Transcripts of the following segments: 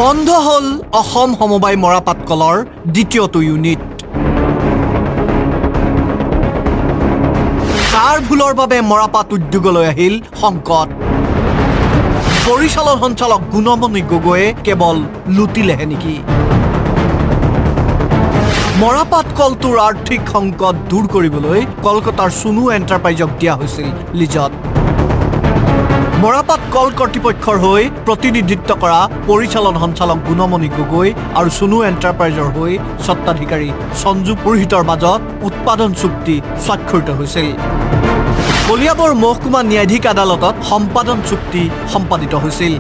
বন্ধ হল অসম সমবায় মৰাপাট কলৰ দ্বিতীয়টো ইউনিট কাৰ ভুলৰ বাবে মৰাপাট উদ্যোগলৈ আহিল সংকট পৰিচালন সঞ্চালক গুণমণি গগৈয়ে কেৱল লুটিলেহে নেকি মৰাপাট কলটোৰ আৰ্থিক সংকট দূৰ কৰিবলৈ কলকাতাৰ সুনু এণ্টাৰপ্ৰাইজক দিয়া হৈছিল লিজত মৰাপাট কল কৰ্তৃপক্ষৰ হৈ প্ৰতিনিধিত্ব কৰা পৰিচালন সঞ্চালক গুণমণি গগৈ আৰু সুনু এণ্টাৰপ্ৰাইজৰ হৈ স্বত্বাধিকাৰী সঞ্জু পুৰোহিতৰ মাজত উৎপাদন চুক্তি স্বাক্ষৰিত হৈছিল কলিয়াবৰ মহকুমা ন্যায়াধীশ আদালতত সম্পাদন চুক্তি সম্পাদিত হৈছিল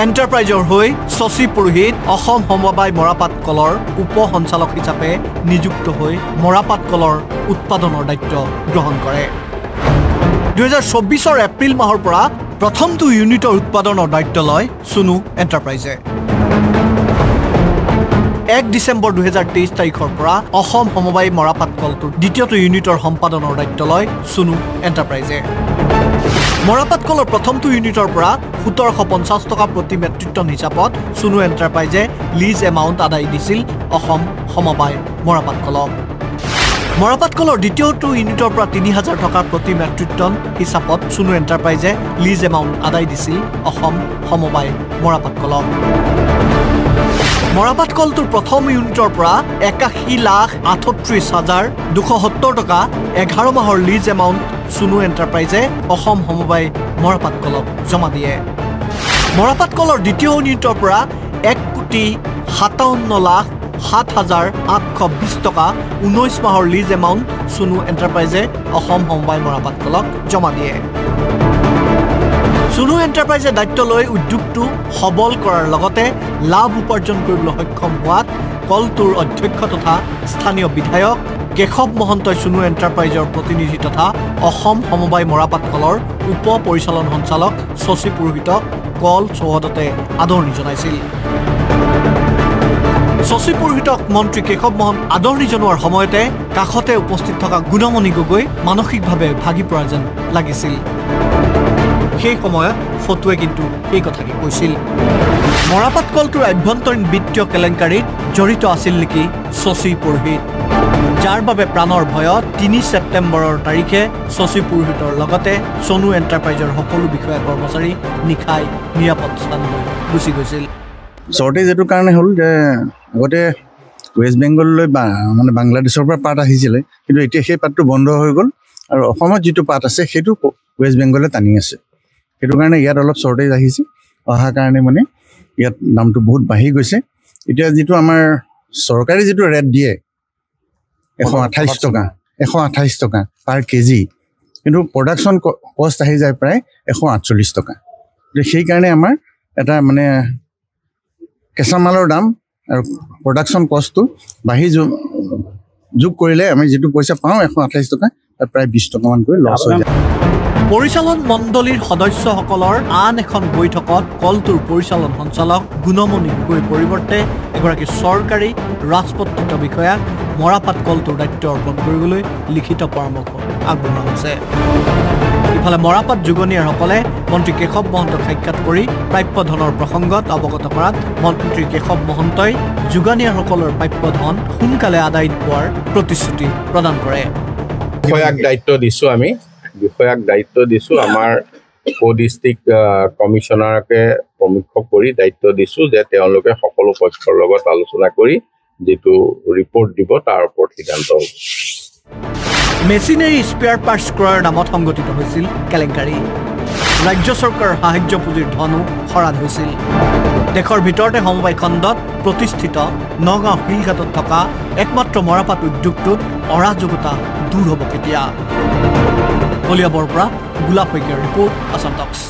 এণ্টাৰপ্ৰাইজৰ হৈ শশী পুৰোহিত অসম সমবায় মৰাপাট কলৰ উপ সঞ্চালক হিচাপে নিযুক্ত হৈ মৰাপাট কলৰ উৎপাদনৰ দায়িত্ব গ্ৰহণ কৰে 2024 এপ্ৰিল মাহৰ পৰা প্ৰথমটো ইউনিটৰ উৎপাদনৰ দায়িত্ব লয় সুনু এণ্টাৰপ্ৰাইজে 1 ডিসেম্বৰ 2023 তাৰিখৰ পৰা অসম সমবায় মৰাপাট কলটোৰ দ্বিতীয়টো ইউনিটৰ সম্পাদনৰ দায়িত্ব লয় সুনু এণ্টাৰপ্ৰাইজে মৰাপাট কলৰ প্ৰথমটো ইউনিটৰ পৰা 1750 টকা প্ৰতি মেট্ৰিক টন হিচাপত সুনু এণ্টাৰপ্ৰাইজে লিজ এমাউণ্ট আদায় দিছিল অসম সমবায় মৰাপাট কলক মৰাপাট কলৰ দ্বিতীয়টো ইউনিটৰ পৰা 3000 টকা প্ৰতি মেট্ৰিক টন হিচাপত সুনু এণ্টাৰপ্ৰাইজে লিজ এমাউণ্ট আদায় দিছিল অসম সমবায় মৰাপাট কলক মৰাপাট কলটোৰ প্ৰথম ইউনিটৰ পৰা 81,38,270 টকা 11 মাহৰ লিজ এমাউণ্ট সুনু এণ্টাৰপ্ৰাইজে অসম সমবায় মৰাপাট কলক জমা দিয়ে মৰাপাট কলৰ দ্বিতীয় ইউনিটৰ পৰা 1,57,07,820 টকা 19 মাহৰ লিজ এমাউণ্ট সুনু এণ্টাৰপ্ৰাইজে অসম সমবায় মৰাপাট কলক জমা দিয়ে সুনু এণ্টাৰপ্ৰাইজে দায়িত্ব লৈ উদ্যোগটো সবল কৰাৰ লগতে লাভ উপাৰ্জন কৰিবলৈ সক্ষম হোৱাত কলটোৰ অধ্যক্ষ তথা স্থানীয় বিধায়ক কেশৱ মহন্তই সুনু এণ্টাৰপ্ৰাইজৰ প্ৰতিনিধি তথা অসম সমবায় মৰাপাট কলৰ উপ পৰিচালন সঞ্চালক শশী পুৰোহিতক কল চৌহদতে আদৰণি জনাইছিল শশী পুৰোহিতক মন্ত্ৰী কেশৱ মহন্ত আদৰণি জনোৱাৰ সময়তে কাষতে উপস্থিত থকা গুণমণি গগৈ মানসিকভাৱে ভাগি পৰা যেন লাগিছিল সেই সময়ত ফটোৱে কিন্তু এই কথাকে কৈছিল মৰাপাট কলটোৰ আভ্যন্তৰীণ বিত্তীয় কেলেংকাৰীত জড়িত আছিল নেকি শশী পুৰোহিত যাৰ বাবে প্ৰাণৰ ভয়ত 3 ছেপ্টেম্বৰৰ তাৰিখে শশী পুৰোহিতৰ লগতে সুনু এণ্টাৰপ্ৰাইজৰ সকলো বিষয়া কৰ্মচাৰী নিখাই নিৰাপদ স্থানলৈ গুচি গৈছিল শৰ্টেজ এটো কাৰণে হ'ল যে আগতে ৱেষ্ট বেংগললৈ মানে বাংলাদেশৰ পৰা পাট আহিছিলে কিন্তু এতিয়া সেই পাটটো বন্ধ হৈ গ'ল আৰু অসমত যিটো পাট আছে সেইটো ৱেষ্ট বেংগলে টানি আছে সেইটো কাৰণে ইয়াত অলপ শৰ্টেজ আহিছে অহা কাৰণে মানে ইয়াত দামটো বহুত বাঢ়ি গৈছে এতিয়া যিটো আমাৰ চৰকাৰী যিটো ৰেট দিয়ে 128 টকা পাৰ কেজি কিন্তু প্ৰডাকশ্যন কষ্ট আহি যায় প্ৰায় 148 টকা সেই কাৰণে আমাৰ এটা মানে কেঁচা মালৰ দাম আৰু প্ৰডাকশ্যন কষ্টটো বাঢ়ি যোগ কৰিলে আমি যিটো পইচা পাওঁ 128 টকা তাৰ প্ৰায় 20 টকামান কৰি লছ হৈ যায় পৰিচালন মণ্ডলীৰ সদস্যসকলৰ আন এখন বৈঠকত কলটোৰ পৰিচালন সঞ্চালক গুণমণি গগৈৰ পৰিৱৰ্তে এগৰাকী চৰকাৰী ৰাজপত্ৰিত বিষয়াক মৰাপাট কলটোৰ দায়িত্ব অৰ্পণ কৰিবলৈ লিখিত পৰামৰ্শ আগবঢ়োৱা হৈছে ইফালে মৰাপাট যোগনীয়াসকলে মন্ত্ৰী কেশৱ মহন্তক সাক্ষাৎ কৰি প্ৰাপ্য ধনৰ প্ৰসংগত অৱগত কৰাত মন্ত্ৰী কেশৱ মহন্তই যোগানীয়াসকলৰ প্ৰাপ্য ধন সোনকালে আদায় হোৱাৰ প্ৰতিশ্ৰুতি প্ৰদান কৰে বিষয়াক দায়িত্ব দিছোঁ আমাৰ ডিষ্ট্ৰিক্ট কমিশনাৰকে প্ৰমুখ কৰি দায়িত্ব দিছোঁ যে তেওঁলোকে সকলো পক্ষৰ লগত আলোচনা কৰি যেটো ৰিপৰ্ট দিব তাৰ ওপৰত সিদ্ধান্ত হ'ব মেচিনাৰী স্পেয়াৰ পাৰ্টছ ক্ৰয়ৰ নামত সংগঠিত হৈছিল কেলেংকাৰী ৰাজ্য চৰকাৰৰ সাহায্য পুঁজিৰ ধনো খৰাদ হৈছিল দেশৰ ভিতৰতে সমবায় খণ্ডত প্ৰতিষ্ঠিত নগাঁও শিলঘাটত থকা একমাত্ৰ মৰাপাট উদ্যোগটোত অৰাজকতা দূৰ হ'ব কেতিয়া কলিয়াবৰ পৰা গোলাপ শইকীয়াৰ ৰিপৰ্ট আসাম টক্স